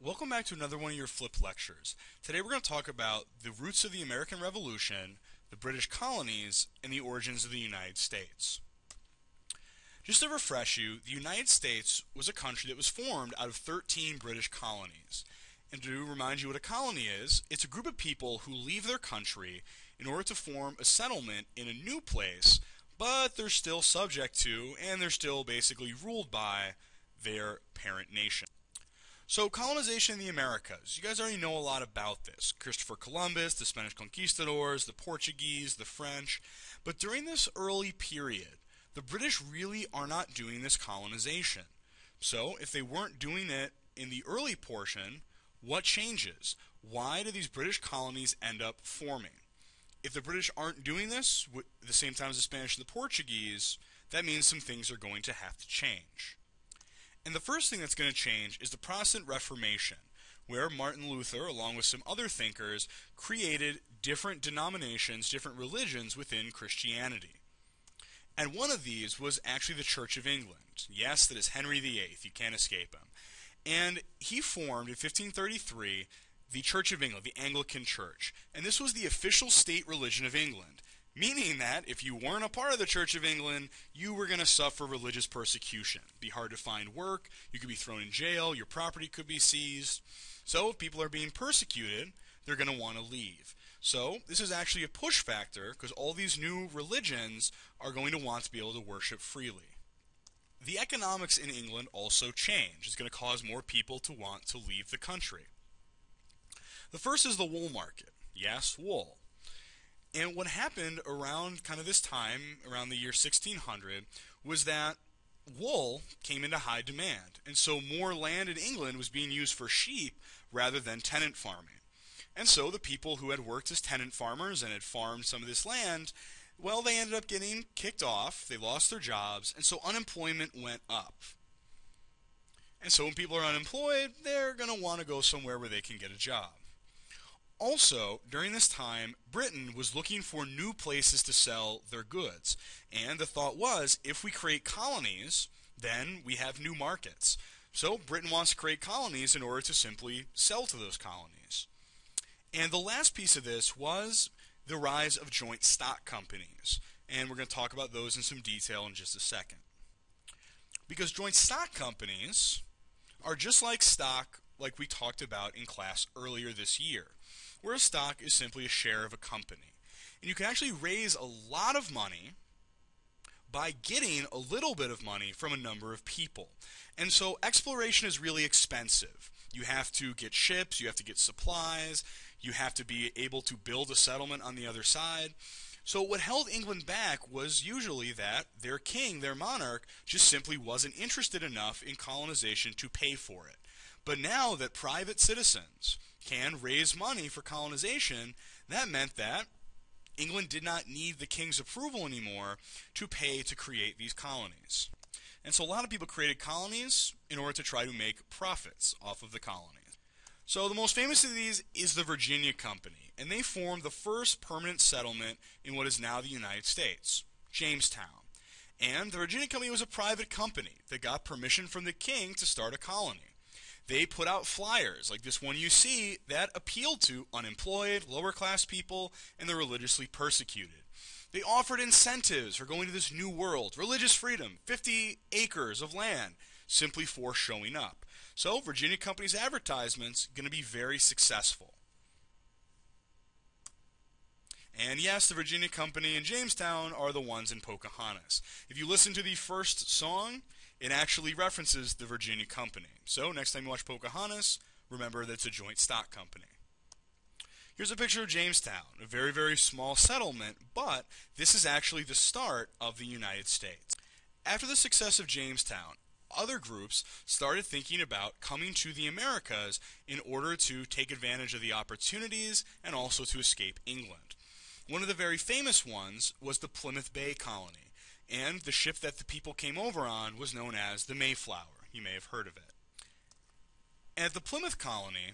Welcome back to another one of your Flip Lectures. Today we're going to talk about the roots of the American Revolution, the British colonies, and the origins of the United States. Just to refresh you, the United States was a country that was formed out of 13 British colonies. And to remind you what a colony is, it's a group of people who leave their country in order to form a settlement in a new place, but they're still subject to, and they're still basically ruled by, their parent nation. So, colonization in the Americas. You guys already know a lot about this. Christopher Columbus, the Spanish conquistadors, the Portuguese, the French. But during this early period, the British really are not doing this colonization. So, if they weren't doing it in the early portion, what changes? Why do these British colonies end up forming? If the British aren't doing this at the same time as the Spanish and the Portuguese, that means some things are going to have to change. And the first thing that's going to change is the Protestant Reformation, where Martin Luther, along with some other thinkers, created different denominations, different religions within Christianity. And one of these was actually the Church of England. Yes, that is Henry VIII. You can't escape him. And he formed in 1533 the Church of England, the Anglican Church. And this was the official state religion of England, meaning that if you weren't a part of the Church of England, you were going to suffer religious persecution. It'd be hard to find work, you could be thrown in jail, your property could be seized. So if people are being persecuted, they're going to want to leave. So this is actually a push factor because all these new religions are going to want to be able to worship freely. The economics in England also change. It's going to cause more people to want to leave the country. The first is the wool market. Yes, wool. And what happened around kind of this time, around the year 1600, was that wool came into high demand. And so more land in England was being used for sheep rather than tenant farming. And so the people who had worked as tenant farmers and had farmed some of this land, well, they ended up getting kicked off, they lost their jobs, and so unemployment went up. And so when people are unemployed, they're going to want to go somewhere where they can get a job. Also, during this time, Britain was looking for new places to sell their goods. And the thought was, if we create colonies, then we have new markets. So Britain wants to create colonies in order to simply sell to those colonies. And the last piece of this was the rise of joint stock companies. And we're going to talk about those in some detail in just a second. Because joint stock companies are just like stock like we talked about in class earlier this year, where a stock is simply a share of a company. And you can actually raise a lot of money by getting a little bit of money from a number of people. And so exploration is really expensive. You have to get ships, you have to get supplies, you have to be able to build a settlement on the other side. So what held England back was usually that their king, their monarch, just simply wasn't interested enough in colonization to pay for it. But now that private citizens can raise money for colonization, that meant that England did not need the king's approval anymore to pay to create these colonies. And so a lot of people created colonies in order to try to make profits off of the colonies. So the most famous of these is the Virginia Company, and they formed the first permanent settlement in what is now the United States, Jamestown. And the Virginia Company was a private company that got permission from the king to start a colony. They put out flyers like this one you see that appealed to unemployed, lower class people, and the religiously persecuted. They offered incentives for going to this new world, religious freedom, 50 acres of land, simply for showing up. So Virginia Company's advertisements going to be very successful. And yes, the Virginia Company and Jamestown are the ones in Pocahontas. If you listen to the first song, it actually references the Virginia Company. So next time you watch Pocahontas, remember that it's a joint stock company. Here's a picture of Jamestown, a very, very small settlement, but this is actually the start of the United States. After the success of Jamestown, other groups started thinking about coming to the Americas in order to take advantage of the opportunities and also to escape England. One of the very famous ones was the Plymouth Bay Colony, and the ship that the people came over on was known as the Mayflower. You may have heard of it. At the Plymouth Colony,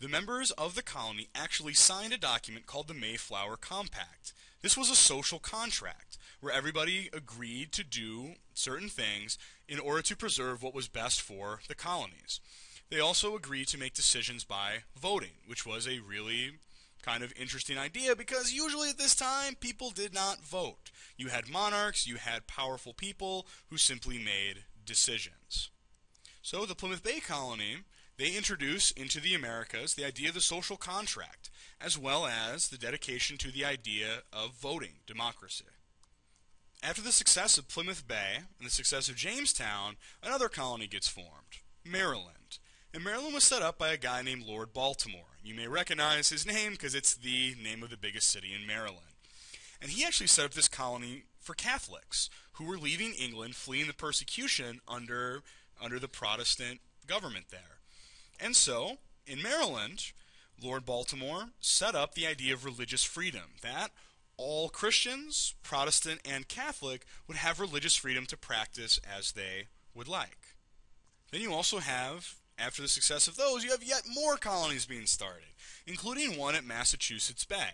the members of the colony actually signed a document called the Mayflower Compact. This was a social contract where everybody agreed to do certain things in order to preserve what was best for the colonies. They also agreed to make decisions by voting, which was a really kind of interesting idea because usually at this time people did not vote. You had monarchs, you had powerful people who simply made decisions. So the Plymouth Bay Colony, they introduce into the Americas the idea of the social contract, as well as the dedication to the idea of voting, democracy. After the success of Plymouth Bay and the success of Jamestown, another colony gets formed, Maryland. And Maryland was set up by a guy named Lord Baltimore. You may recognize his name because it's the name of the biggest city in Maryland. And he actually set up this colony for Catholics who were leaving England, fleeing the persecution under the Protestant government there. And so, in Maryland, Lord Baltimore set up the idea of religious freedom, that all Christians, Protestant and Catholic, would have religious freedom to practice as they would like. Then you also have, after the success of those, you have yet more colonies being started, including one at Massachusetts Bay.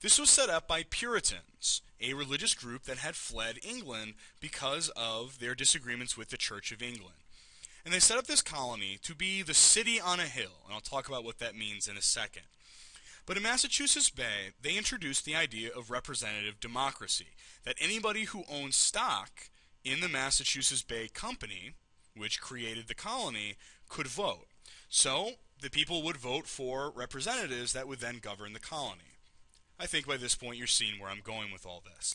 This was set up by Puritans, a religious group that had fled England because of their disagreements with the Church of England. And they set up this colony to be the city on a hill, and I'll talk about what that means in a second. But in Massachusetts Bay, they introduced the idea of representative democracy, that anybody who owned stock in the Massachusetts Bay Company, which created the colony, could vote. So the people would vote for representatives that would then govern the colony. I think by this point you're seeing where I'm going with all this.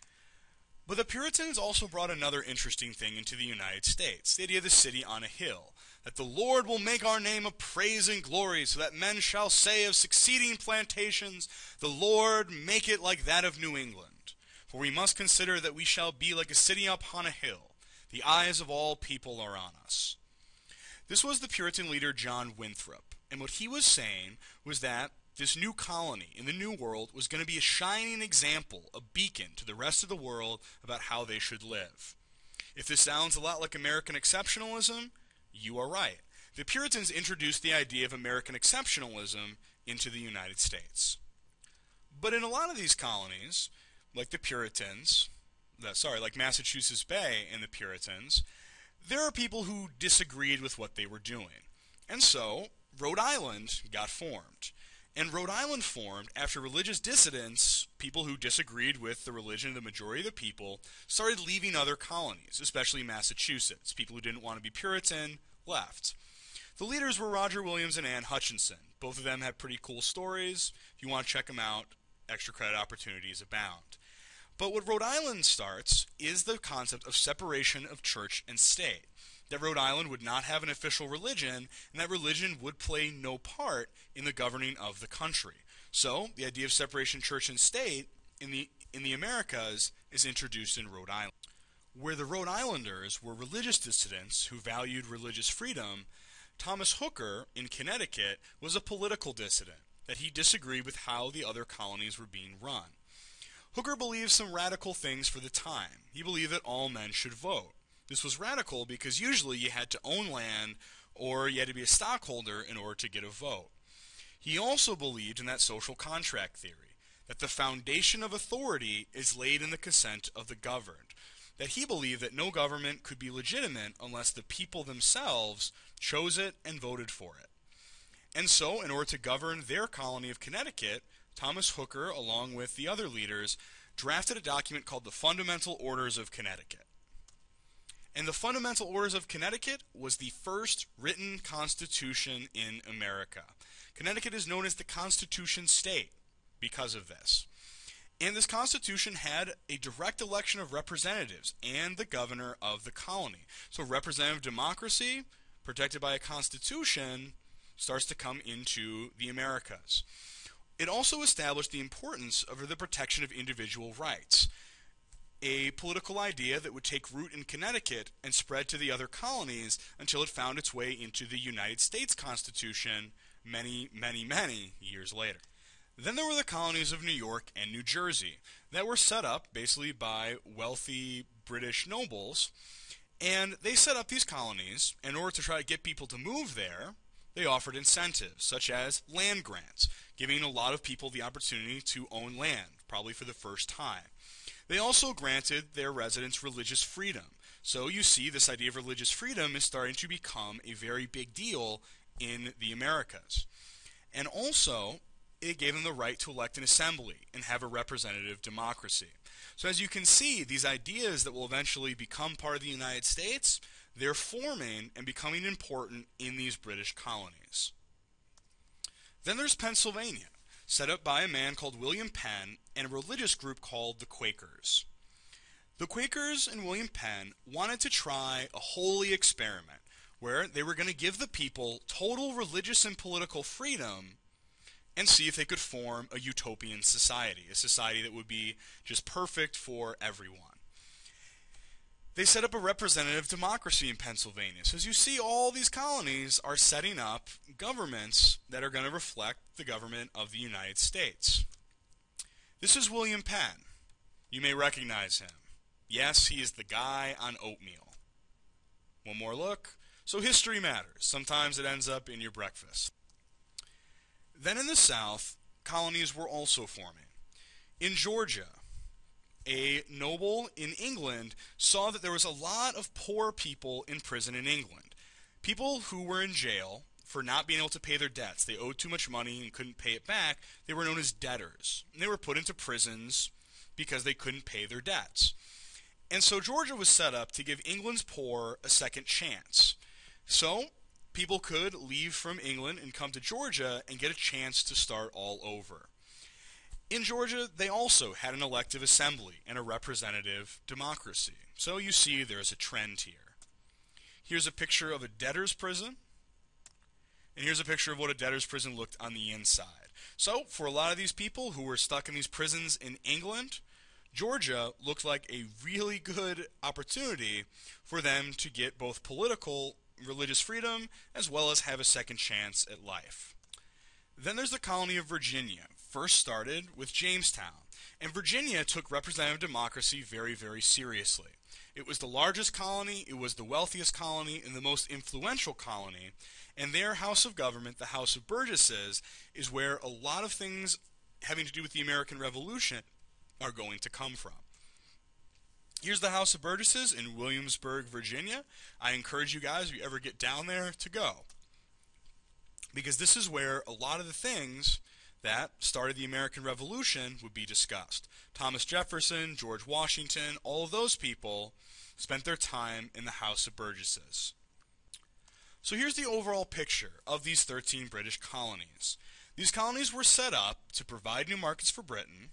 But the Puritans also brought another interesting thing into the United States, the idea of the city on a hill, that the Lord will make our name a praise and glory, so that men shall say of succeeding plantations, the Lord make it like that of New England. For we must consider that we shall be like a city upon a hill. The eyes of all people are on us. This was the Puritan leader John Winthrop, and what he was saying was that this new colony in the New World was going to be a shining example, a beacon to the rest of the world about how they should live. If this sounds a lot like American exceptionalism, you are right. The Puritans introduced the idea of American exceptionalism into the United States. But in a lot of these colonies, like the Puritans, like Massachusetts Bay and the Puritans, there are people who disagreed with what they were doing. And so, Rhode Island got formed. And Rhode Island formed after religious dissidents, people who disagreed with the religion of the majority of the people, started leaving other colonies, especially Massachusetts. People who didn't want to be Puritan left. The leaders were Roger Williams and Anne Hutchinson. Both of them have pretty cool stories. If you want to check them out, extra credit opportunities abound. But what Rhode Island starts is the concept of separation of church and state. That Rhode Island would not have an official religion, and that religion would play no part in the governing of the country. So, the idea of separation church and state in the Americas is introduced in Rhode Island. Where the Rhode Islanders were religious dissidents who valued religious freedom, Thomas Hooker in Connecticut was a political dissident, that he disagreed with how the other colonies were being run. Hooker believed some radical things for the time. He believed that all men should vote. This was radical because usually you had to own land or you had to be a stockholder in order to get a vote. He also believed in that social contract theory, that the foundation of authority is laid in the consent of the governed, that he believed that no government could be legitimate unless the people themselves chose it and voted for it. And so, in order to govern their colony of Connecticut, Thomas Hooker, along with the other leaders, drafted a document called the Fundamental Orders of Connecticut. And the Fundamental Orders of Connecticut was the first written constitution in America. Connecticut is known as the Constitution State because of this. And this constitution had a direct election of representatives and the governor of the colony. So representative democracy, protected by a constitution, starts to come into the Americas. It also established the importance of the protection of individual rights, a political idea that would take root in Connecticut and spread to the other colonies until it found its way into the United States Constitution many, many, many years later. Then there were the colonies of New York and New Jersey that were set up basically by wealthy British nobles, and they set up these colonies in order to try to get people to move there. They offered incentives such as land grants, giving a lot of people the opportunity to own land, probably for the first time. They also granted their residents religious freedom. So you see this idea of religious freedom is starting to become a very big deal in the Americas. And also, it gave them the right to elect an assembly and have a representative democracy. So as you can see, these ideas that will eventually become part of the United States, they're forming and becoming important in these British colonies. Then there's Pennsylvania, set up by a man called William Penn and a religious group called the Quakers. The Quakers and William Penn wanted to try a holy experiment where they were going to give the people total religious and political freedom and see if they could form a utopian society, a society that would be just perfect for everyone. They set up a representative democracy in Pennsylvania. So as you see, all these colonies are setting up governments that are going to reflect the government of the United States. This is William Penn. You may recognize him. Yes, he is the guy on oatmeal. One more look. So history matters. Sometimes it ends up in your breakfast. Then in the South, colonies were also forming. In Georgia, a noble in England saw that there was a lot of poor people in prison in England. People who were in jail for not being able to pay their debts. They owed too much money and couldn't pay it back. They were known as debtors. And they were put into prisons because they couldn't pay their debts. And so Georgia was set up to give England's poor a second chance. So people could leave from England and come to Georgia and get a chance to start all over. In Georgia, they also had an elective assembly and a representative democracy. So you see there's a trend here. Here's a picture of a debtor's prison, and here's a picture of what a debtor's prison looked on the inside. So for a lot of these people who were stuck in these prisons in England, Georgia looked like a really good opportunity for them to get both political religious freedom as well as have a second chance at life. Then there's the colony of Virginia, first started with Jamestown, and Virginia took representative democracy very, very seriously. It was the largest colony, it was the wealthiest colony, and the most influential colony, and their house of government, the House of Burgesses, is where a lot of things having to do with the American Revolution are going to come from. Here's the House of Burgesses in Williamsburg, Virginia. I encourage you guys, if you ever get down there, to go. Because this is where a lot of the things that started the American Revolution would be discussed. Thomas Jefferson, George Washington, all of those people spent their time in the House of Burgesses. So here's the overall picture of these 13 British colonies. These colonies were set up to provide new markets for Britain,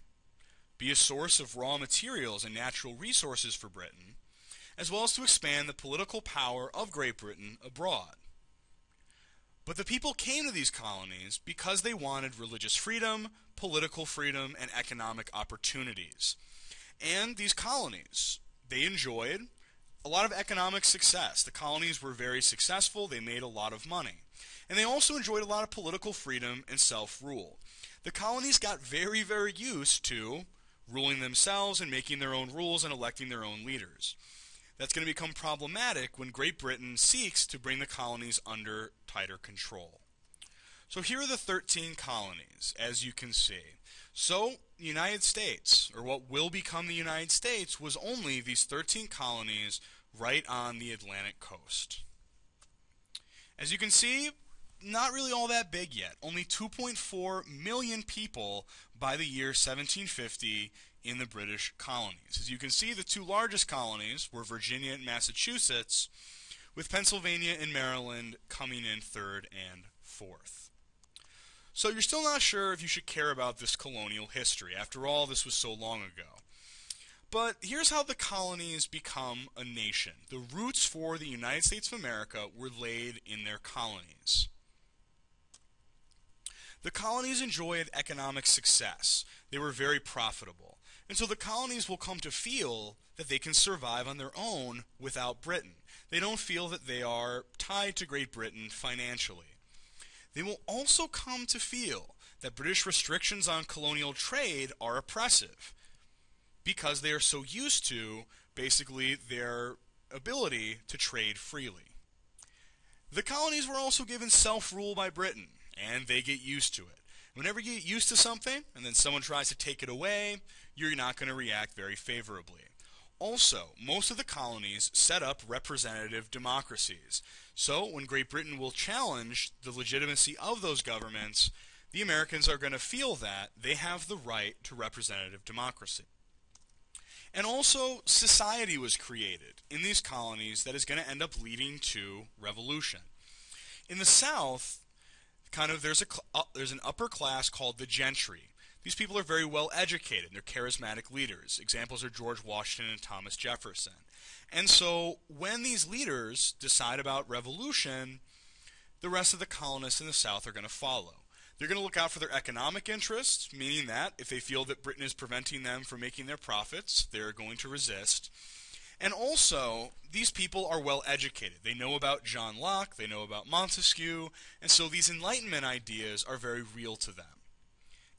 be a source of raw materials and natural resources for Britain, as well as to expand the political power of Great Britain abroad. But the people came to these colonies because they wanted religious freedom, political freedom, and economic opportunities. And these colonies, they enjoyed a lot of economic success. The colonies were very successful, they made a lot of money. And they also enjoyed a lot of political freedom and self-rule. The colonies got very, very used to ruling themselves and making their own rules and electing their own leaders. That's going to become problematic when Great Britain seeks to bring the colonies under tighter control. So here are the 13 colonies, as you can see. So the United States, or what will become the United States, was only these 13 colonies right on the Atlantic coast. As you can see, not really all that big yet. Only 2.4 million people by the year 1750 in the British colonies. As you can see, the two largest colonies were Virginia and Massachusetts, with Pennsylvania and Maryland coming in third and fourth. So you're still not sure if you should care about this colonial history. After all, this was so long ago. But here's how the colonies become a nation. The roots for the United States of America were laid in their colonies. The colonies enjoyed economic success. They were very profitable. And so the colonies will come to feel that they can survive on their own without Britain. They don't feel that they are tied to Great Britain financially. They will also come to feel that British restrictions on colonial trade are oppressive because they are so used to, basically, their ability to trade freely. The colonies were also given self-rule by Britain, and they get used to it. Whenever you get used to something, and then someone tries to take it away, you're not going to react very favorably. Also, most of the colonies set up representative democracies. So when Great Britain will challenge the legitimacy of those governments, the Americans are going to feel that they have the right to representative democracy. And also, society was created in these colonies that is going to end up leading to revolution. In the South, there's an upper class called the gentry. These people are very well educated. They're charismatic leaders. Examples are George Washington and Thomas Jefferson. And so when these leaders decide about revolution, the rest of the colonists in the South are going to follow. They're going to look out for their economic interests, meaning that if they feel that Britain is preventing them from making their profits, they're going to resist. And also, these people are well educated. They know about John Locke, they know about Montesquieu, and so these Enlightenment ideas are very real to them.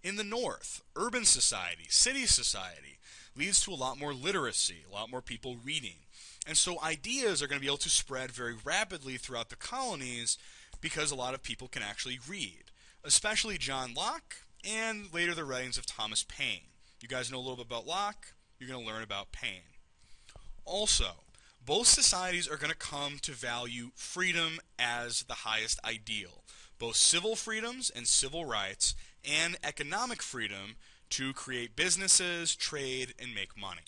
In the North, urban society, city society, leads to a lot more literacy, a lot more people reading. And so ideas are going to be able to spread very rapidly throughout the colonies because a lot of people can actually read, especially John Locke and later the writings of Thomas Paine. You guys know a little bit about Locke, you're going to learn about Paine. Also, both societies are going to come to value freedom as the highest ideal, both civil freedoms and civil rights, and economic freedom to create businesses, trade, and make money.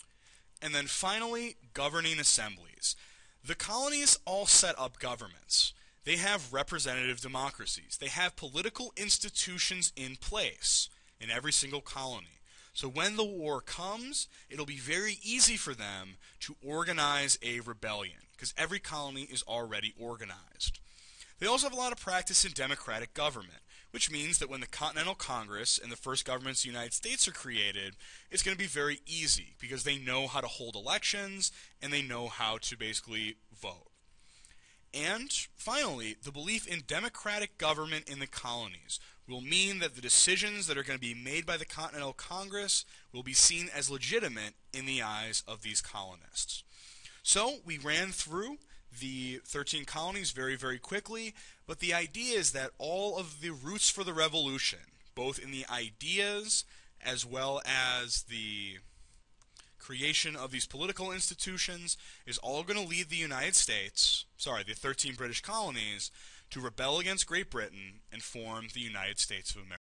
And then finally, governing assemblies. The colonies all set up governments. They have representative democracies. They have political institutions in place in every single colony. So when the war comes, it'll be very easy for them to organize a rebellion because every colony is already organized. They also have a lot of practice in democratic government, which means that when the Continental Congress and the first governments of the United States are created, it's going to be very easy because they know how to hold elections and they know how to basically vote. And finally, the belief in democratic government in the colonies will mean that the decisions that are going to be made by the Continental Congress will be seen as legitimate in the eyes of these colonists. So we ran through the 13 colonies very, very quickly, but the idea is that all of the roots for the revolution, both in the ideas as well as the creation of these political institutions, is all going to lead the the 13 British colonies, to rebel against Great Britain and form the United States of America.